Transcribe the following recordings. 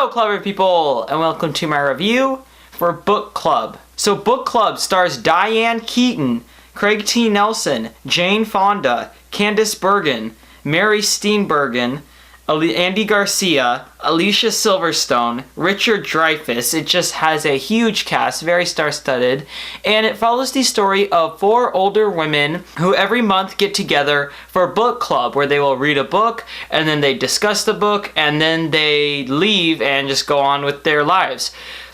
Hello, clever people, and welcome to my review for Book Club. So Book Club stars Diane Keaton, Craig T. Nelson, Jane Fonda, Candice Bergen, Mary Steenburgen, Andy Garcia, Alicia Silverstone, Richard Dreyfuss. It just has a huge cast, very star-studded, and it follows the story of 4 older women who every month get together for a book club where they will read a book and then they discuss the book and then they leave and just go on with their lives.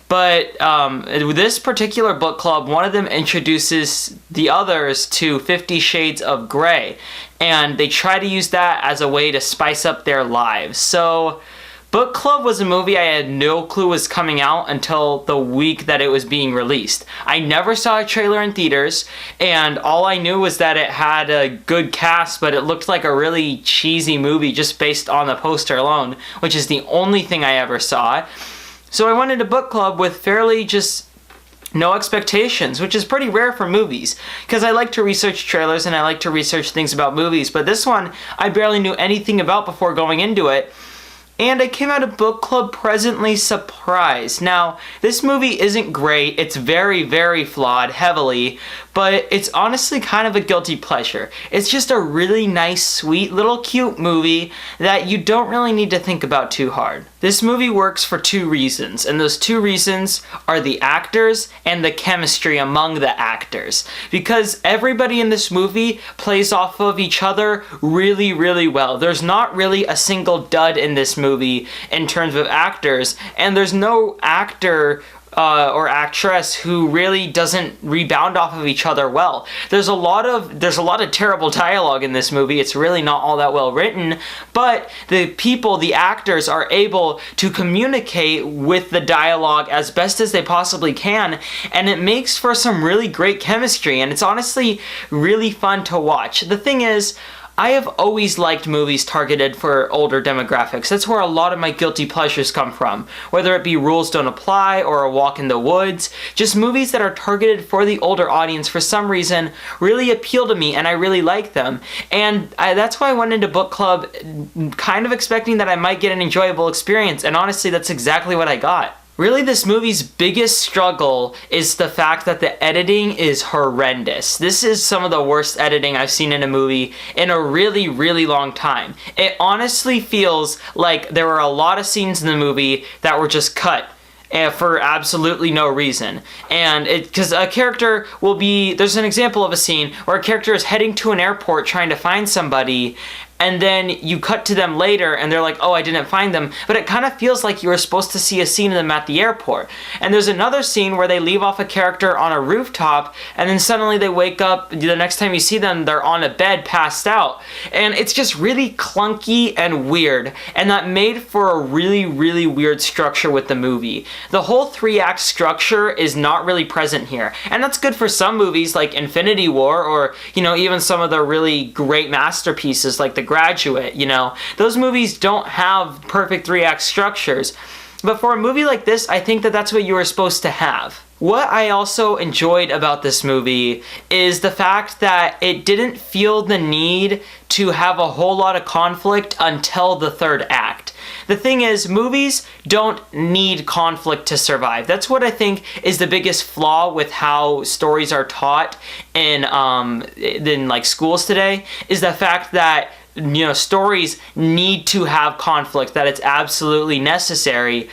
But this particular book club, one of them introduces the others to 50 Shades of Grey, and they try to use that as a way to spice up their lives. So Book Club was a movie I had no clue was coming out until the week that it was being released. I never saw a trailer in theaters, and all I knew was that it had a good cast, but it looked like a really cheesy movie just based on the poster alone, which is the only thing I ever saw. So I went into Book Club with fairly just no expectations, which is pretty rare for movies, because I like to research trailers and I like to research things about movies, but this one I barely knew anything about before going into it. And I came out of Book Club pleasantly surprised. Now, this movie isn't great. It's very, very flawed, heavily, but it's honestly kind of a guilty pleasure. It's just a really nice, sweet, little cute movie that you don't really need to think about too hard. This movie works for 2 reasons, and those 2 reasons are the actors and the chemistry among the actors. Because everybody in this movie plays off of each other really, really well. There's not really a single dud in this movie in terms of actors, and there's no actor or actress who really doesn't rebound off of each other well. There's a lot of terrible dialogue in this movie. It's really not all that well written, but the actors are able to communicate with the dialogue as best as they possibly can, and it makes for some really great chemistry, and it's honestly really fun to watch. The thing is, I have always liked movies targeted for older demographics. That's where a lot of my guilty pleasures come from. Whether it be Rules Don't Apply or A Walk in the Woods, just movies that are targeted for the older audience for some reason really appeal to me and I really like them. And that's why I went into Book Club kind of expecting that I might get an enjoyable experience, and honestly that's exactly what I got. Really, this movie's biggest struggle is the fact that the editing is horrendous. This is some of the worst editing I've seen in a movie in a really, really long time. It honestly feels like there were a lot of scenes in the movie that were just cut for absolutely no reason. And because a character will be, there's an example of a scene where a character is heading to an airport trying to find somebody, and then you cut to them later and they're like, oh, I didn't find them, but it kind of feels like you were supposed to see a scene of them at the airport. And there's another scene where they leave off a character on a rooftop and then suddenly they wake up, the next time you see them they're on a bed passed out, and it's just really clunky and weird, and that made for a really, really weird structure with the movie. The whole 3-act structure is not really present here, and that's good for some movies like Infinity War, or even some of the really great masterpieces like The Graduate. Those movies don't have perfect 3-act structures, but for a movie like this I think that that's what you were supposed to have. What I also enjoyed about this movie is the fact that it didn't feel the need to have a whole lot of conflict until the 3rd act. The thing is, movies don't need conflict to survive. That's what I think is the biggest flaw with how stories are taught in like schools today, is the fact that stories need to have conflict, that it's absolutely necessary.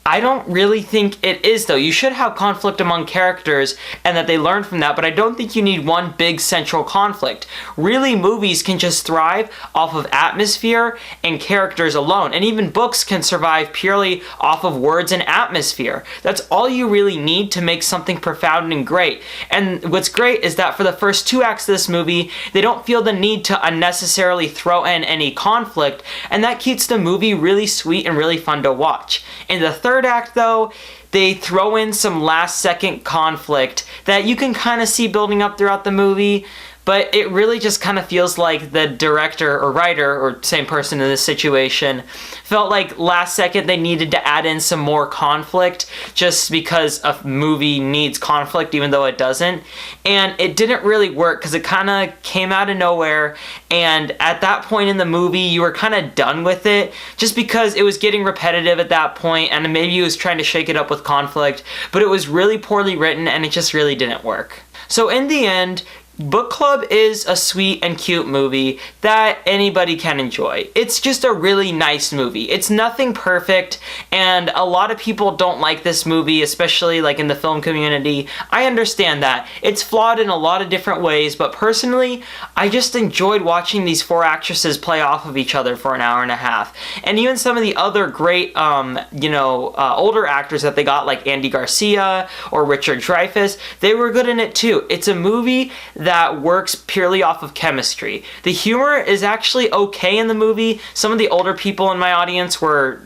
I don't really think it is, though. You should have conflict among characters and that they learn from that, but I don't think you need one big central conflict. Really, movies can just thrive off of atmosphere and characters alone, and even books can survive purely off of words and atmosphere. That's all you really need to make something profound and great. And what's great is that for the first 2 acts of this movie, they don't feel the need to unnecessarily throw in any conflict, and that keeps the movie really sweet and really fun to watch. In the 3rd act, though, they throw in some last-second conflict that you can kind of see building up throughout the movie, but it really just kind of feels like the director or writer, or same person in this situation, felt like last second they needed to add in some more conflict just because a movie needs conflict even though it doesn't. And it didn't really work because it kind of came out of nowhere, and at that point in the movie you were kind of done with it just because it was getting repetitive at that point, and maybe he was trying to shake it up with conflict, but it was really poorly written and it just really didn't work. So in the end, Book Club is a sweet and cute movie that anybody can enjoy. It's just a really nice movie. It's nothing perfect, and a lot of people don't like this movie, especially like in the film community. I understand that. It's flawed in a lot of different ways, but personally, I just enjoyed watching these four actresses play off of each other for an hour and a half. And even some of the other great, older actors that they got, like Andy Garcia or Richard Dreyfuss, they were good in it too. It's a movie that works purely off of chemistry. The humor is actually okay in the movie. Some of the older people in my audience were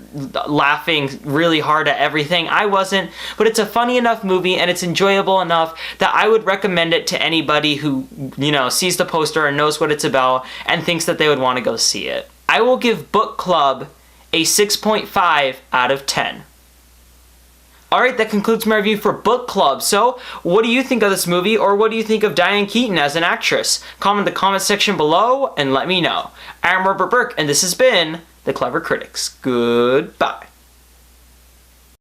laughing really hard at everything. I wasn't, but it's a funny enough movie and it's enjoyable enough that I would recommend it to anybody who, sees the poster and knows what it's about and thinks that they would want to go see it. I will give Book Club a 6.5 out of 10. Alright, that concludes my review for Book Club. So, what do you think of this movie, or what do you think of Diane Keaton as an actress? Comment in the comment section below and let me know. I'm Robert Burke, and this has been The Clever Critics. Goodbye.